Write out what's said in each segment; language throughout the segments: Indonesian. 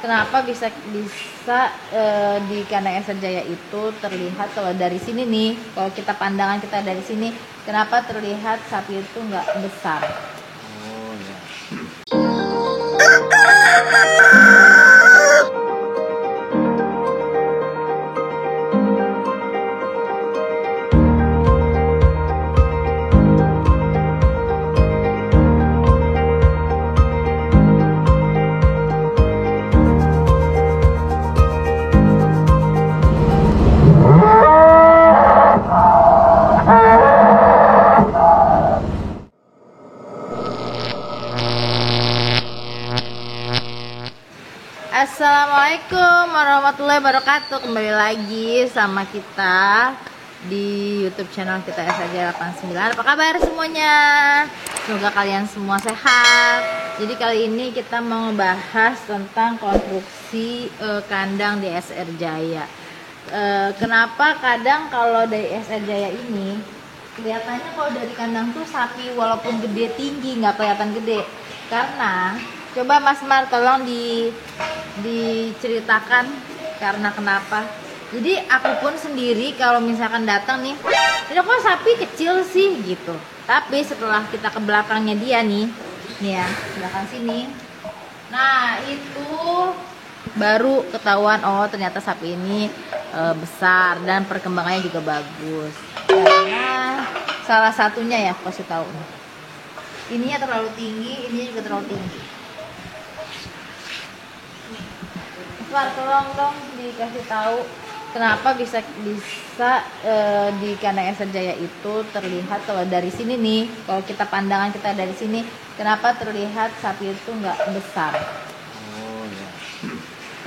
kenapa bisa bisa di kandang SR Jaya itu terlihat kalau dari sini nih, kalau kita pandangan kita dari sini, kenapa terlihat sapi itu nggak besar? Oh ya. Assalamualaikum warahmatullahi wabarakatuh. Kembali lagi sama kita di YouTube channel kita SR Jaya 89. Apa kabar semuanya? Semoga kalian semua sehat. Jadi kali ini kita mau ngebahas tentang konstruksi kandang di SR Jaya. Kenapa kadang kalau dari SR Jaya ini kelihatannya kalau dari kandang tuh sapi walaupun gede tinggi nggak kelihatan gede, karena coba Mas Mar tolong diceritakan karena kenapa. Jadi aku pun sendiri kalau misalkan datang nih, ini kok sapi kecil sih gitu. Tapi setelah kita ke belakangnya dia nih ya, belakang sini. Nah, itu baru ketahuan oh ternyata sapi ini besar dan perkembangannya juga bagus. Karena salah satunya ya aku kasih tahu. Ininya terlalu tinggi, ininya juga terlalu tinggi. Tolong dong dikasih tahu kenapa bisa di kandang SR Jaya itu terlihat kalau dari sini nih, kalau kita pandangan kita dari sini, kenapa terlihat sapi itu nggak besar? Oh ya.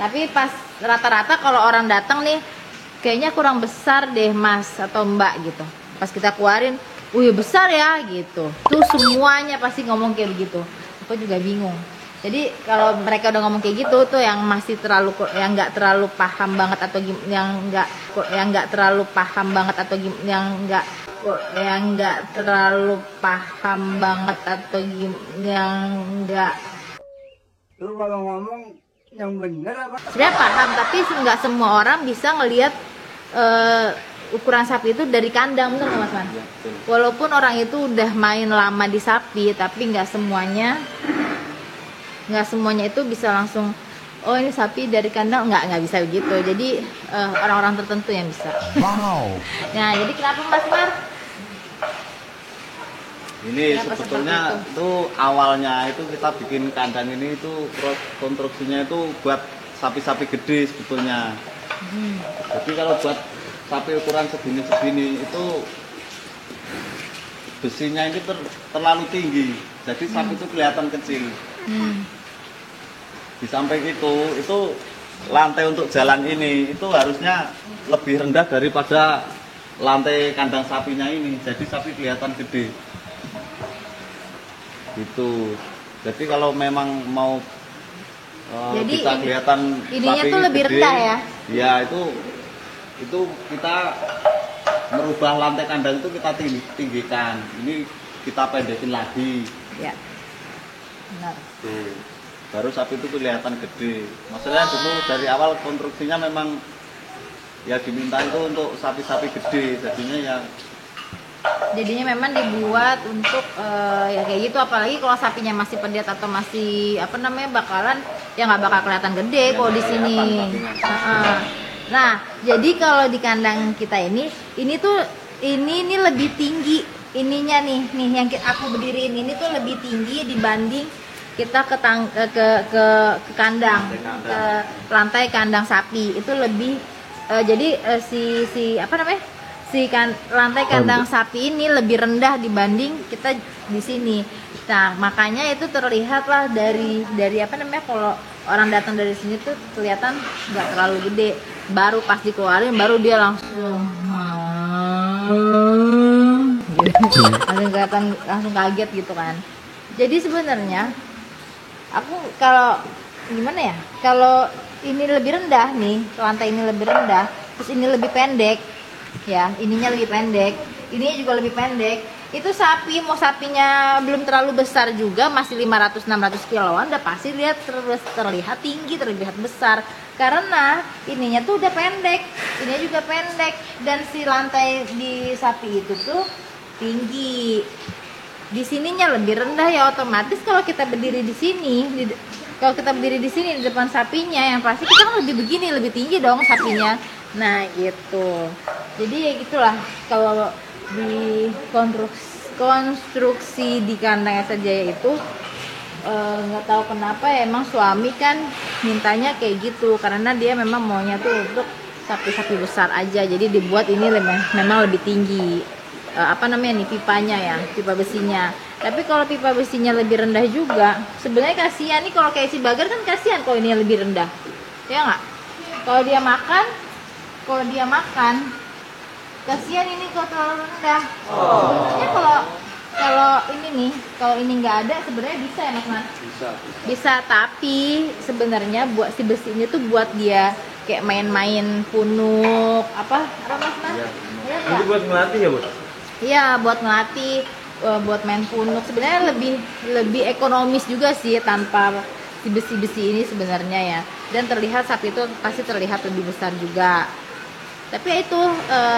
Tapi pas rata-rata kalau orang datang nih, kayaknya kurang besar deh Mas atau Mbak gitu. Pas kita keluarin, wih besar ya gitu. Tuh semuanya pasti ngomong kayak begitu. Aku juga bingung. Jadi kalau mereka udah ngomong kayak gitu tuh yang masih terlalu, yang nggak terlalu paham banget atau yang nggak terlalu paham banget atau yang nggak terlalu paham banget atau yang nggak. Lu kalau ngomong yang bener apa? Sebenarnya paham, tapi nggak semua orang bisa ngelihat ukuran sapi itu dari kandang, bener nggak Mas Man? Ya, betul. Walaupun orang itu udah main lama di sapi, tapi nggak semuanya itu bisa langsung oh ini sapi dari kandang, nggak bisa begitu. Jadi orang-orang tertentu yang bisa. Wow. Nah, jadi kenapa Mas Mar? Ini Kenapa sebetulnya seperti itu awalnya itu kita bikin kandang ini itu konstruksinya itu buat sapi-sapi gede sebetulnya. Jadi kalau buat sapi ukuran segini itu besinya ini terlalu tinggi. Jadi sapi itu kelihatan kecil. Di samping itu lantai untuk jalan ini itu harusnya lebih rendah daripada lantai kandang sapinya ini. Jadi sapi kelihatan gede. Gitu. Jadi kalau memang mau Jadi kita kelihatan ininya sapi tuh lebih gede, rendah ya? Ya itu kita merubah lantai kandang itu kita tinggikan. Ini kita pendekin lagi. Ya. Benar. Tuh. Baru sapi itu kelihatan gede. Maksudnya dulu dari awal konstruksinya memang ya diminta itu untuk sapi-sapi gede. Jadinya memang dibuat untuk ya kayak gitu, apalagi kalau sapinya masih pedet atau masih bakalan ya nggak bakal kelihatan gede Ya, kalau di sini. Nah, jadi kalau di kandang kita ini lebih tinggi ininya nih yang aku berdiriin ini tuh lebih tinggi dibanding kita ke kandang, ke lantai kandang sapi itu lebih jadi lantai kandang sapi ini lebih rendah dibanding kita di sini. Nah, makanya itu terlihat lah dari kalau orang datang dari sini tuh kelihatan nggak terlalu gede. Baru pas dikeluarin baru dia langsung kelihatan langsung kaget gitu kan. Jadi sebenarnya aku kalau gimana ya, kalau ini lebih rendah nih, lantai ini lebih rendah, terus ini lebih pendek ya, ininya lebih pendek, ininya juga lebih pendek, itu sapi, mau sapinya belum terlalu besar juga, masih 500-600 kiloan, udah pasti lihat terlihat tinggi, terlihat besar. Karena ininya tuh udah pendek, ininya juga pendek, dan si lantai di sapi itu tuh tinggi. Di sininya lebih rendah ya, otomatis kalau kita berdiri di sini, kalau kita berdiri di sini di depan sapinya, yang pasti kita kan lebih begini, lebih tinggi dong sapinya. Nah gitu. Jadi ya gitulah kalau di konstruksi di kandang Esa Jaya itu nggak tahu kenapa ya, emang suami kan mintanya kayak gitu karena dia memang maunya tuh untuk sapi-sapi besar aja, jadi dibuat ini memang lebih tinggi apa namanya nih, pipanya ya, pipa besinya. Tapi kalau pipa besinya lebih rendah juga sebenarnya kasihan nih, kalau kayak si Bagar kan kasihan kalau ini lebih rendah ya nggak, kalau dia makan kasihan ini kalau terlalu rendah. Sebenarnya kalau ini nih, kalau ini nggak ada sebenarnya bisa ya Mas Man? Bisa, tapi sebenarnya buat si besi ini tuh buat dia kayak main-main punuk apa Mas Man? Iya, ini buat ngelatih ya, Bu? Iya, buat ngelatih, buat main punuk. Sebenarnya lebih ekonomis juga sih tanpa si besi-besi ini sebenarnya ya. Dan terlihat sapi itu pasti terlihat lebih besar juga. Tapi ya itu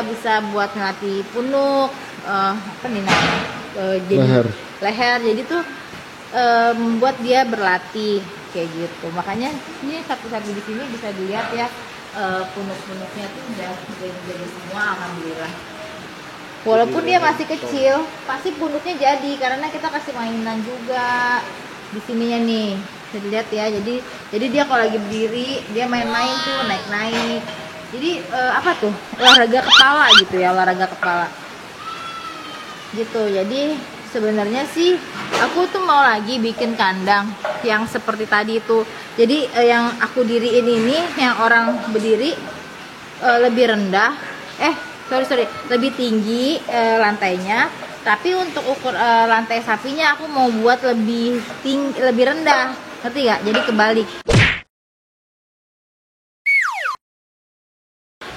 bisa buat ngelatih punuk, apa nih namanya? Jadi leher. Jadi tuh membuat dia berlatih kayak gitu. Makanya ini sapi-sapi di sini bisa dilihat ya, punuk-punuknya tuh udah jadi semua, alhamdulillah. Walaupun dia masih kecil, pasti punuknya jadi karena kita kasih mainan juga di sininya nih. Bisa dilihat ya. Jadi dia kalau lagi berdiri, dia main-main tuh, naik-naik. Jadi apa tuh, olahraga kepala gitu ya, olahraga kepala gitu. Jadi sebenarnya sih aku tuh mau lagi bikin kandang yang seperti tadi itu. Jadi yang aku diriin ini, yang orang berdiri lebih rendah, lebih tinggi lantainya. Tapi untuk ukur lantai sapinya aku mau buat lebih tinggi, lebih rendah, ngerti gak? Jadi kebalik.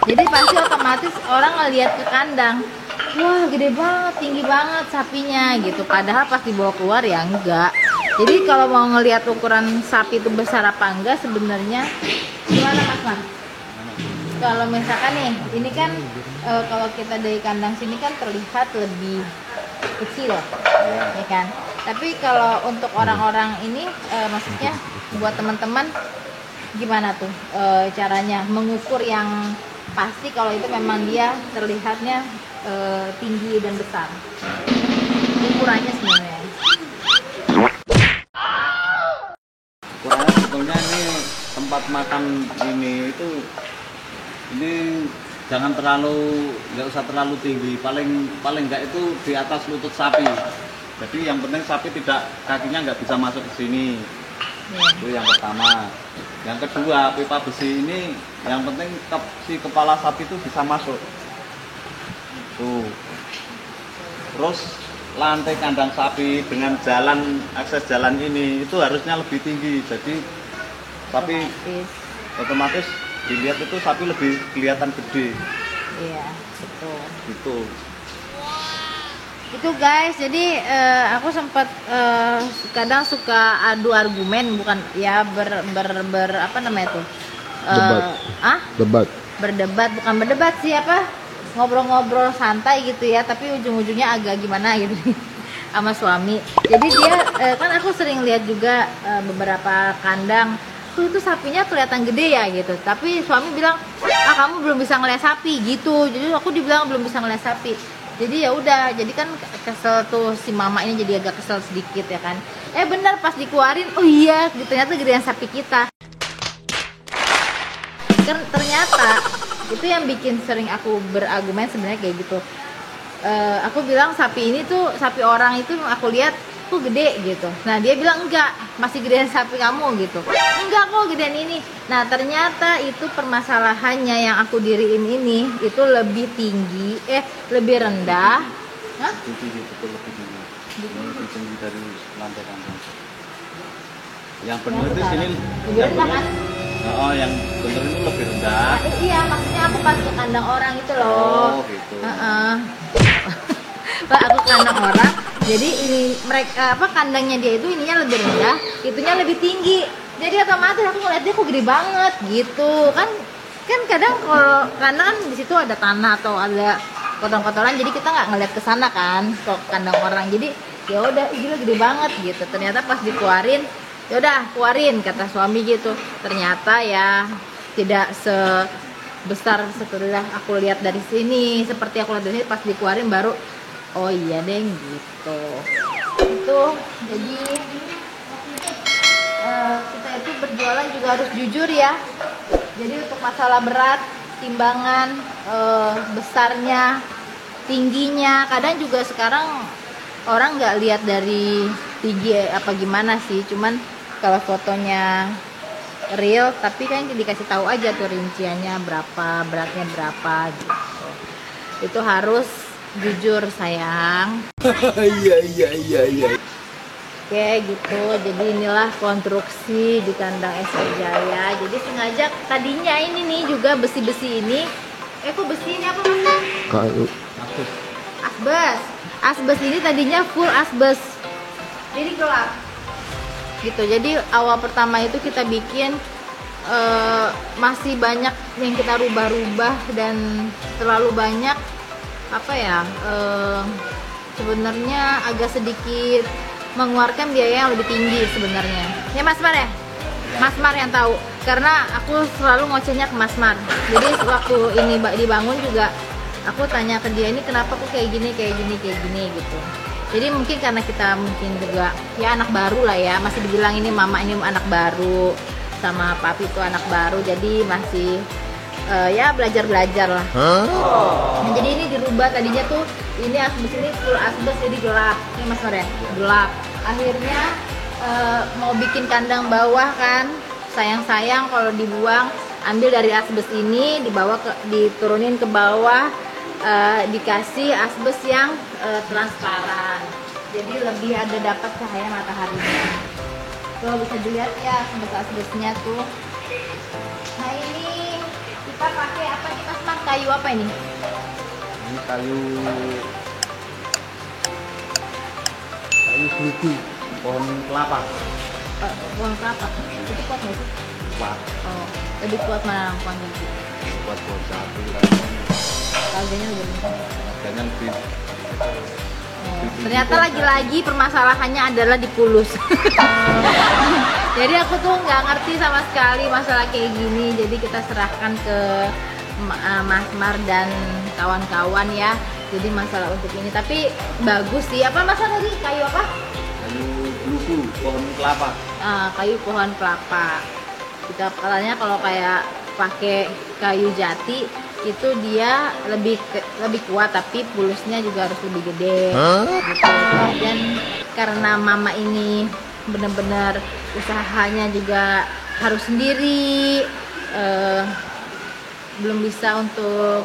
Jadi pasti otomatis orang ngelihat ke kandang, wah gede banget, tinggi banget sapinya gitu. Padahal pas dibawa keluar ya enggak. Jadi kalau mau ngelihat ukuran sapi itu besar apa enggak sebenarnya gimana Mas Man? Kalau misalkan nih, ini kan kalau kita dari kandang sini kan terlihat lebih kecil ya kan. Tapi kalau untuk orang-orang ini maksudnya buat teman-teman gimana tuh caranya mengukur yang pasti kalau itu memang dia terlihatnya tinggi dan besar, ukurannya sebenarnya. Ukurannya sebetulnya ini tempat makan ini nggak usah terlalu tinggi, paling nggak itu di atas lutut sapi. Jadi yang penting sapi kakinya nggak bisa masuk ke sini. Itu yang pertama. Yang kedua, pipa besi ini yang penting si kepala sapi itu bisa masuk. Tuh. Terus lantai kandang sapi dengan akses jalan ini itu harusnya lebih tinggi. Jadi sapi otomatis dilihat itu sapi lebih kelihatan gede. Iya, betul. Gitu. Itu guys, jadi aku sempat kadang suka adu argumen, bukan ya apa namanya tuh? Berdebat, bukan berdebat sih, apa? Ngobrol-ngobrol santai gitu ya, tapi ujung-ujungnya agak gimana gitu sama suami. Jadi dia kan aku sering lihat juga beberapa kandang tuh itu sapinya kelihatan gede ya gitu. Tapi suami bilang, kamu belum bisa ngeliat sapi gitu. Jadi aku dibilang belum bisa ngeliat sapi. Jadi ya udah, jadi kan kesel tuh si mama ini, jadi agak kesel sedikit ya kan. Benar pas dikeluarin, oh iya, ternyata gedean sapi kita. Ternyata itu yang bikin sering aku berargumen sebenarnya kayak gitu. Aku bilang sapi ini tuh, sapi orang itu aku lihat tuh gede gitu. Nah dia bilang enggak, masih gedean sapi kamu gitu. Enggak kok gedean ini. Nah ternyata itu permasalahannya yang aku diriin ini itu lebih tinggi, lebih rendah. Hah? Lebih tinggi lebih tinggi dari lantai kandang. Yang benar itu sini. Lebih rendah kan? Oh, yang benar itu lebih rendah. Iya, maksudnya aku pas ke kandang orang itu loh. Oh gitu. Pak, aku kandang orang. Jadi ini mereka kandangnya dia itu ininya lebih rendah, itunya lebih tinggi. Jadi otomatis aku ngeliat dia kok gede banget gitu kan. Kan kadang kalau kandang kan di situ ada tanah atau ada kotoran-kotoran, jadi kita nggak ngeliat ke sana kan, ke kandang orang. Jadi ya udah gila gede banget gitu. Ternyata pas dikeluarin, ya udah keluarin kata suami gitu. Ternyata ya tidak sebesar seperti aku lihat dari sini. Seperti aku lihat dari sini, pas dikeluarin baru oh iya deng gitu. Itu jadi kita itu berjualan juga harus jujur ya. Jadi untuk masalah berat, timbangan, besarnya, tingginya, kadang juga sekarang orang nggak lihat dari tinggi apa gimana sih, cuman kalau fotonya real, tapi kan dikasih tahu aja tuh rinciannya berapa, beratnya berapa gitu. Itu harus jujur sayang. Iya. Oke gitu, jadi inilah konstruksi di kandang SR Jaya. Jadi sengaja tadinya ini nih juga besi-besi ini, kok besi ini apa mas? Kayu. Asbes. Asbes ini tadinya full asbes, jadi gelap. Gitu. Jadi awal pertama itu kita bikin masih banyak yang kita rubah-rubah dan terlalu banyak apa ya? Sebenarnya agak sedikit mengeluarkan biaya yang lebih tinggi sebenarnya. Ya Mas Mar ya? Mas Mar yang tahu. Karena aku selalu ngocehnya ke Mas Mar. Jadi waktu ini dibangun juga aku tanya ke dia, ini kenapa kok kayak gini gitu. Jadi mungkin karena kita mungkin juga ya anak baru lah ya, masih dibilang ini mama ini anak baru, sama papi itu anak baru, jadi masih ya belajar lah. Nah, jadi ini dirubah tadinya tuh ini asbes ini full asbes jadi gelap. Ini Mas Mar ya, gelap. Akhirnya mau bikin kandang bawah kan, sayang kalau dibuang, ambil dari asbes ini diturunin ke bawah, dikasih asbes yang transparan. Jadi lebih ada dapat cahaya mataharinya. Tuh bisa dilihat ya asbesnya tuh. Nah ini kita pakai apa nih Mas Mar? Kayu apa ini? Ini kayu buku pohon kelapa. Pohon kelapa. Itu kuat nggak sih? Kuat. Oh, lebih kuat mana pohon gitu? Kuat pohon sapi. Harganya lebih murah. Harganya lebih. Ternyata lagi-lagi permasalahannya adalah di pulus. Jadi aku tuh nggak ngerti sama sekali masalah kayak gini. Jadi kita serahkan ke Mas Mar dan kawan-kawan ya. Jadi masalah untuk ini, tapi bagus sih. Apa masalah tadi? Kayu apa? Kayu buku pohon kelapa. Kayu pohon kelapa. Kita katanya kalau kayak pakai kayu jati itu dia lebih kuat, tapi pulusnya juga harus lebih gede. Gitu. Dan karena mama ini benar-benar usahanya juga harus sendiri, belum bisa untuk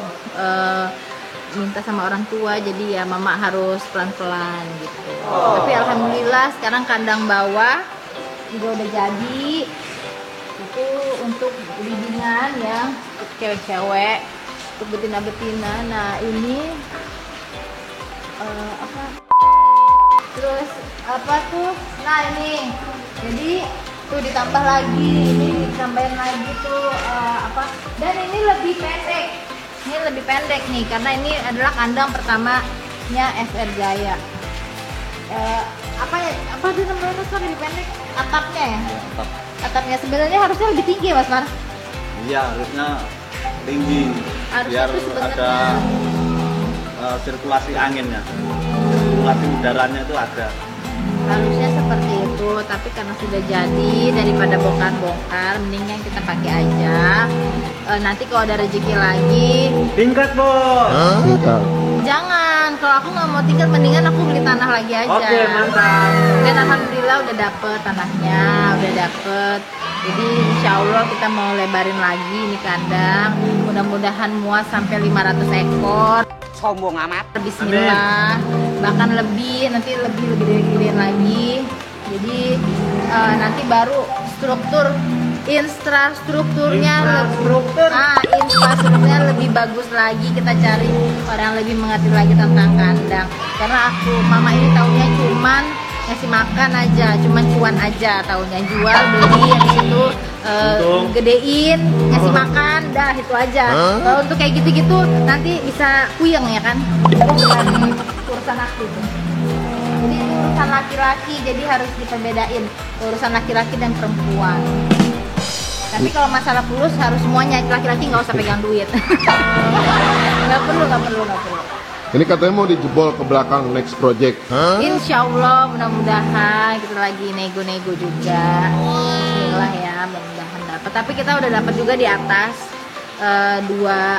minta sama orang tua, jadi ya mama harus pelan-pelan gitu. Tapi alhamdulillah sekarang kandang bawah juga udah jadi. Itu untuk breedingan ya, untuk cewek-cewek, untuk betina-betina. Nah ini apa? Terus apa tuh? Nah ini, jadi tuh ditambah lagi, ini ditambahin lagi tuh apa? Dan ini lebih pendek. Ini lebih pendek nih, karena ini adalah kandang pertamanya SR Jaya. Apa sih namanya lebih pendek? Atapnya ya? Atap. Atapnya sebenarnya harusnya lebih tinggi Mas Mar. Iya, harusnya tinggi. Harusnya Biar tuh sebenarnya ada sirkulasi anginnya, sirkulasi udaranya itu ada. Harusnya seperti itu, tapi karena sudah jadi, daripada bongkar-bongkar, mendingan kita pakai aja. Nanti kalau ada rezeki lagi, Tingkat bos. jangan. Kalau aku nggak mau tinggal, mendingan aku beli tanah lagi aja. Oke, mantap. Dan alhamdulillah udah dapet tanahnya, udah dapet. Jadi insya Allah kita mau lebarin lagi ini kandang. Mudah-mudahan muat sampai 500 ekor. Sombong amat. Bismillah. Bahkan lebih, nanti lebih gedein lagi. Jadi nanti baru struktur infrastrukturnya lebih bagus lagi. Kita cari orang lebih mengerti lagi tentang kandang. Karena mama ini taunya cuman ngasih makan aja, cuman cuan aja taunya, jual beli habis itu gedein, ngasih makan, dah itu aja. Kalau untuk kayak gitu-gitu nanti bisa puyeng ya kan, bukan urusan aku itu. Jadi itu urusan laki-laki, jadi harus diperbedain urusan laki-laki dan perempuan. Tapi kalau masalah fulus harus semuanya, laki-laki nggak usah pegang duit. Nggak perlu. Ini katanya mau dijebol ke belakang next project. Insya Allah, mudah-mudahan kita lagi nego-nego juga. Bismillah ya, mudah-mudahan dapat. Tapi kita udah dapat juga di atas dua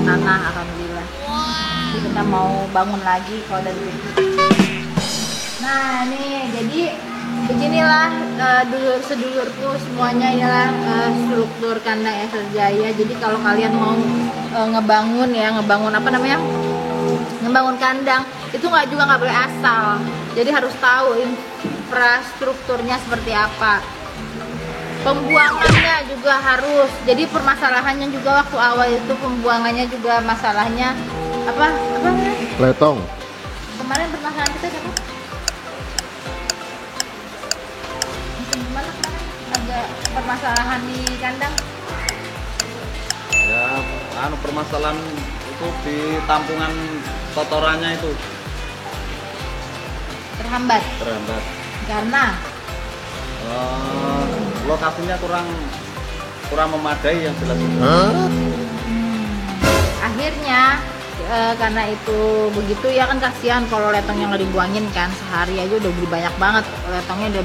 tanah, alhamdulillah. Jadi kita mau bangun lagi kalau ada duit. Nah nih, jadi beginilah sedulurku semuanya, inilah struktur kandang Esa Jaya. Jadi kalau kalian mau ngebangun apa namanya, ngebangun kandang itu nggak boleh asal. Jadi harus tahu infrastrukturnya seperti apa, pembuangannya juga harus. Jadi permasalahannya juga waktu awal itu pembuangannya juga masalahnya apa Letong. kemarin permasalahan kita siapa? Gimana kemarin ada permasalahan di kandang? Ya, permasalahan itu di tampungan kotorannya itu Terhambat karena lokasinya kurang memadai yang jelas. Akhirnya karena itu begitu ya kan, kasihan kalau letongnya nggak dibuangin kan, sehari aja udah beli banyak banget letongnya, udah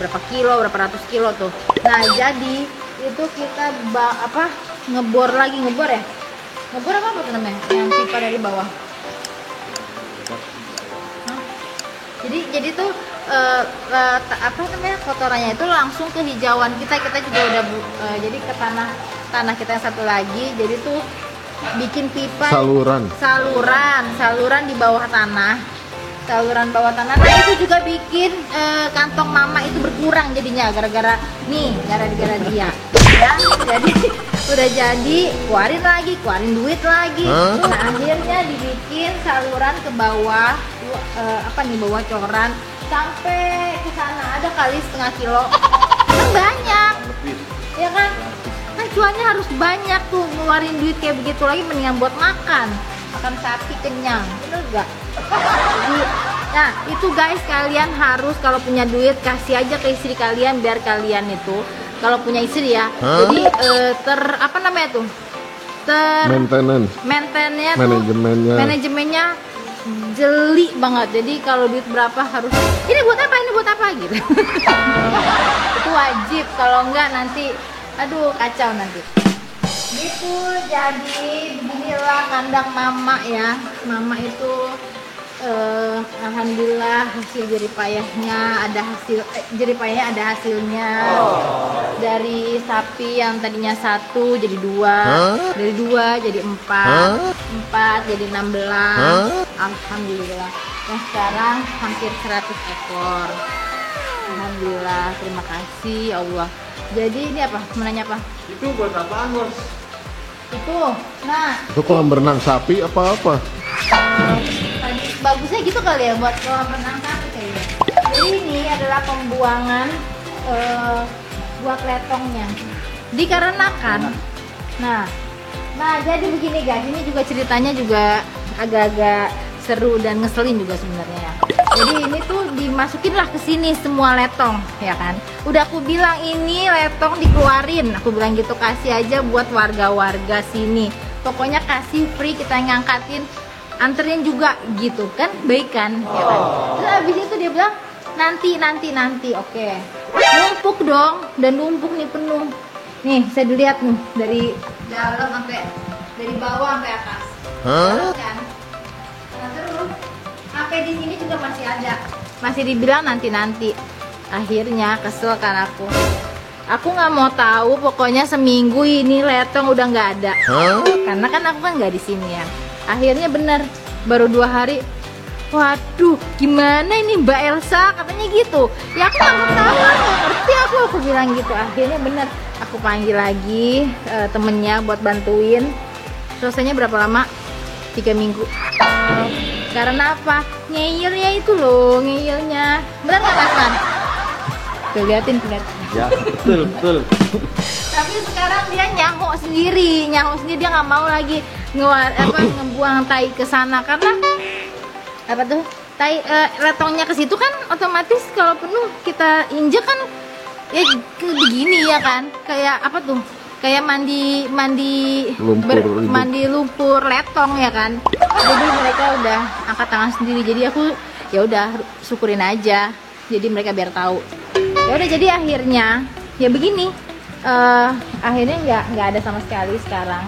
berapa kilo, berapa ratus kilo tuh. Nah jadi itu kita ngebor apa tuh namanya, yang pipa dari bawah. Jadi tuh apa namanya, kotorannya itu langsung ke hijauan kita juga udah jadi ke tanah kita yang satu lagi. Jadi tuh bikin pipa saluran di bawah tanah, saluran bawah tanah. Nah itu juga bikin kantong mama itu berkurang jadinya gara-gara dia ya. Jadi udah jadi keluarin duit lagi. Nah akhirnya dibikin saluran ke bawah bawah coran sampai ke sana, ada kali setengah kilo kan, banyak ya kan cuannya harus banyak tuh, ngeluarin duit kayak begitu lagi, mendingan buat makan sapi kenyang, bener gak? Nah itu guys, kalian harus kalau punya duit kasih aja ke istri kalian, biar kalian itu kalau punya istri ya, jadi manajemennya jeli banget. Jadi kalau duit berapa harus ini buat apa gitu. Itu wajib, kalau enggak nanti aduh kacau nanti. Gitu, jadi beginilah kandang mama ya. Mama itu alhamdulillah hasil jeripayahnya ada hasilnya. Dari sapi yang tadinya 1 jadi 2, dari 2 jadi 4 jadi 16. Alhamdulillah. Nah sekarang hampir 100 ekor. Alhamdulillah, terima kasih ya Allah. Jadi ini apa? Menanya apa? Itu buat apaan, Bos? Itu. Nah, itu kolam berenang sapi apa? Bagusnya gitu kali ya, buat kolam renang sapi kayaknya. Jadi ini adalah pembuangan buat letongnya. Dikarenakan nah jadi begini guys, ini juga ceritanya juga agak-agak seru dan ngeselin juga sebenarnya ya. Jadi ini tuh dimasukinlah ke sini semua letong ya kan. Udah aku bilang ini letong dikeluarin, aku bilang gitu, kasih aja buat warga-warga sini. Pokoknya kasih free, kita ngangkatin, anterin juga gitu kan, baik kan ya kan. Terus abis itu dia bilang nanti oke. Numpuk dong, dan numpuk nih penuh. Nih saya dilihat nih dari dalam dari bawah sampai atas. Terus kan. Nah, terus sampai di sini juga masih ada. Masih dibilang nanti. Akhirnya kesel kan aku. Aku nggak mau tahu, pokoknya seminggu ini letong udah nggak ada. Karena kan aku kan nggak di sini ya. Akhirnya bener, baru 2 hari waduh gimana ini Mbak Elsa, katanya gitu. Ya aku nggak tahu, nggak ngerti aku bilang gitu. Akhirnya bener, aku panggil lagi temennya buat bantuin. Selesainya berapa lama? 3 minggu. Karena apa? Ngeyelnya itu loh, ngeyelnya. Bener nggak Mas Man? Tuh liatin. Ya, betul. Tapi sekarang dia nyaho sendiri dia nggak mau lagi ngebuang tai ke sana karena apa tuh tai letongnya ke situ kan otomatis kalau penuh kita injek kan ya begini ya kan, kayak apa tuh, kayak mandi lumpur letong ya kan. Jadi mereka udah angkat tangan sendiri, jadi aku ya udah syukurin aja, jadi mereka biar tahu. Ya udah, jadi akhirnya ya begini, akhirnya nggak ada sama sekali sekarang.